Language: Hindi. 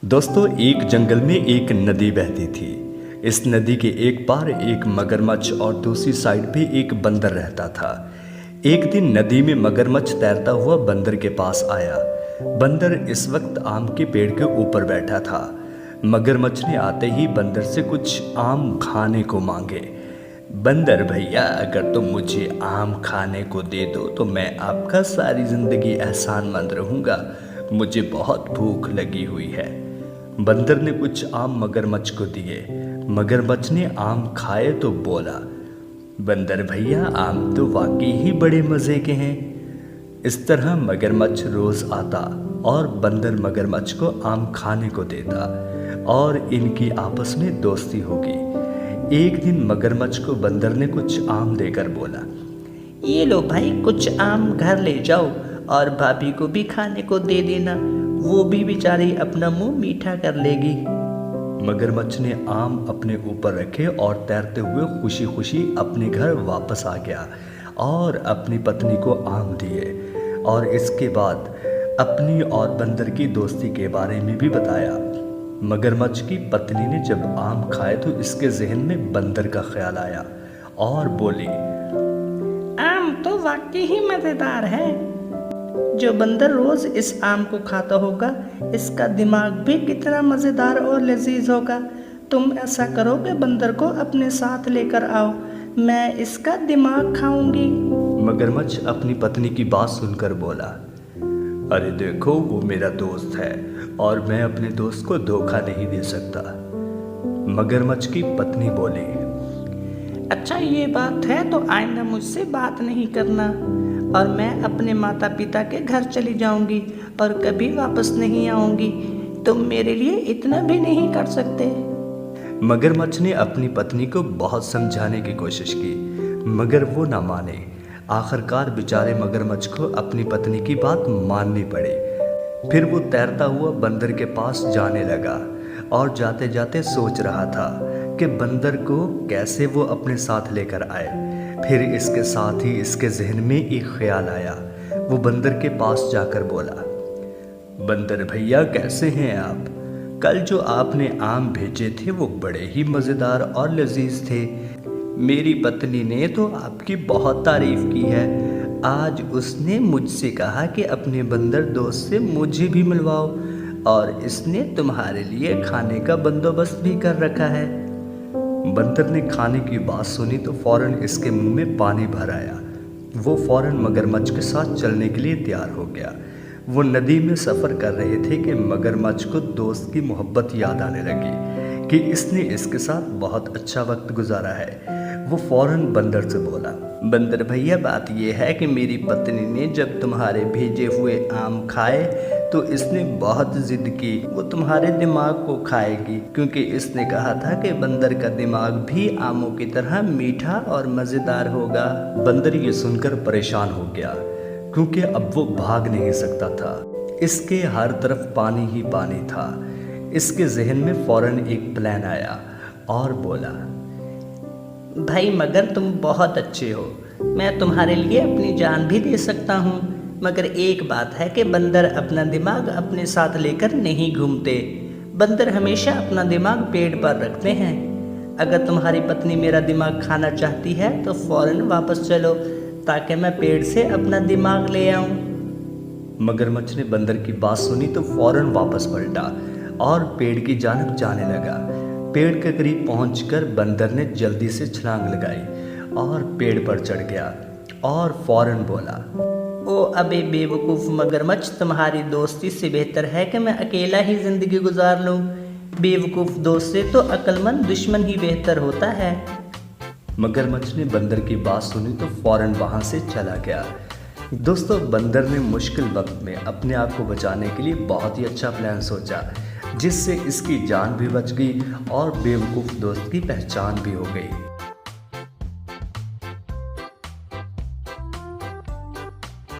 दोस्तों, एक जंगल में एक नदी बहती थी। इस नदी के एक पार एक मगरमच्छ और दूसरी साइड पे एक बंदर रहता था। एक दिन नदी में मगरमच्छ तैरता हुआ बंदर के पास आया। बंदर इस वक्त आम के पेड़ के ऊपर बैठा था। मगरमच्छ ने आते ही बंदर से कुछ आम खाने को मांगे। बंदर भैया, अगर तुम मुझे आम खाने को दे दो तो मैं आपका सारी जिंदगी एहसानमंद रहूंगा। मुझे बहुत भूख लगी हुई है। बंदर ने कुछ आम मगरमच्छ को दिए। मगरमच्छ ने आम खाए तो बोला, बंदर भैया, आम तो वाकई ही बड़े मज़े के हैं। इस तरह मगरमच्छ रोज़ आता और बंदर मगरमच्छ को आम खाने को देता और इनकी आपस में दोस्ती होगी। एक दिन मगरमच्छ को बंदर ने कुछ आम देकर बोला, ये लो भाई, कुछ आम घर ले जाओ और भाभी को भी खाने को दे देना, वो भी बेचारी अपना मुंह मीठा कर लेगी। मगरमच्छ ने आम अपने ऊपर रखे और तैरते हुए खुशी खुशी अपने घर वापस आ गया और अपनी पत्नी को आम दिए और इसके बाद अपनी और बंदर की दोस्ती के बारे में भी बताया। मगरमच्छ की पत्नी ने जब आम खाए तो इसके जहन में बंदर का ख्याल आया और बोली, आम तो वाकई ही मज़ेदार है। जो बंदर रोज इस आम को खाता होगा, इसका दिमाग भी कितना मज़ेदार और लजीज होगा। तुम ऐसा करो कि बंदर को अपने साथ लेकर आओ, मैं इसका दिमाग खाऊंगी। मगरमच्छ अपनी पत्नी की बात सुनकर बोला, अरे देखो, वो मेरा दोस्त है और मैं अपने दोस्त को धोखा नहीं दे सकता। मगरमच्छ की पत्नी बोली, अच्छा ये बात है तो आइंदा मुझसे बात नहीं करना और मैं अपने माता पिता के घर चली जाऊंगी और कभी वापस नहीं आऊंगी। तुम मेरे लिए इतना भी नहीं कर सकते। मगरमच्छ ने अपनी पत्नी को बहुत समझाने की कोशिश की मगर वो ना माने। आखिरकार बेचारे मगरमच्छ को अपनी पत्नी की बात माननी पड़ी। फिर वो तैरता हुआ बंदर के पास जाने लगा और जाते जाते सोच रहा था कि बंदर को कैसे वो अपने साथ लेकर आए। फिर इसके साथ ही इसके जहन में एक ख्याल आया। वो बंदर के पास जाकर बोला, बंदर भैया, कैसे हैं आप? कल जो आपने आम भेजे थे वो बड़े ही मज़ेदार और लजीज थे। मेरी पत्नी ने तो आपकी बहुत तारीफ की है। आज उसने मुझसे कहा कि अपने बंदर दोस्त से मुझे भी मिलवाओ और इसने तुम्हारे लिए खाने का बंदोबस्त भी कर रखा है। बंदर ने खाने की बात सुनी तो फौरन इसके मुंह में पानी भर आया। वो फौरन मगरमच्छ के साथ चलने के लिए तैयार हो गया। वो नदी में सफ़र कर रहे थे कि मगरमच्छ को दोस्त की मोहब्बत याद आने लगी कि इसने इसके साथ बहुत अच्छा वक्त गुजारा है। वो फौरन बंदर से बोला, बंदर भैया, बात यह है कि मेरी पत्नी ने जब तुम्हारे भेजे हुए आम खाए तो इसने बहुत जिद की वो तुम्हारे दिमाग को खाएगी, क्योंकि इसने कहा था कि बंदर का दिमाग भी आमों की तरह मीठा और मज़ेदार होगा। बंदर ये सुनकर परेशान हो गया क्योंकि अब वो भाग नहीं सकता था। इसके हर तरफ पानी ही पानी था। इसके जहन में फौरन एक प्लान आया और बोला, भाई मगर तुम बहुत अच्छे हो, मैं तुम्हारे लिए अपनी जान भी दे सकता हूँ, मगर एक बात है कि बंदर अपना दिमाग अपने साथ लेकर नहीं घूमते। बंदर हमेशा अपना दिमाग पेट पर रखते हैं। अगर तुम्हारी पत्नी मेरा दिमाग खाना चाहती है तो फौरन वापस चलो ताकि मैं पेड़ से अपना दिमाग ले आऊं। मगरमच्छ ने बंदर की बात सुनी तो फौरन वापस पलटा और पेड़ की जानिब जाने लगा। पेड़ के करीब पहुंचकर बंदर ने जल्दी से छलांग लगाई और पेड़ पर चढ़ गया और फौरन बोला, ओ अबे बेवकूफ़ मगरमच्छ, तुम्हारी दोस्ती से बेहतर है कि मैं अकेला ही ज़िंदगी गुजार लूँ। बेवकूफ़ दोस्त से तो अक्लमंद दुश्मन ही बेहतर होता है। मगरमच्छ ने बंदर की बात सुनी तो फौरन वहाँ से चला गया। दोस्तों, बंदर ने मुश्किल वक्त में अपने आप को बचाने के लिए बहुत ही अच्छा प्लान सोचा, जिससे इसकी जान भी बच गई और बेवकूफ़ दोस्त की पहचान भी हो गई।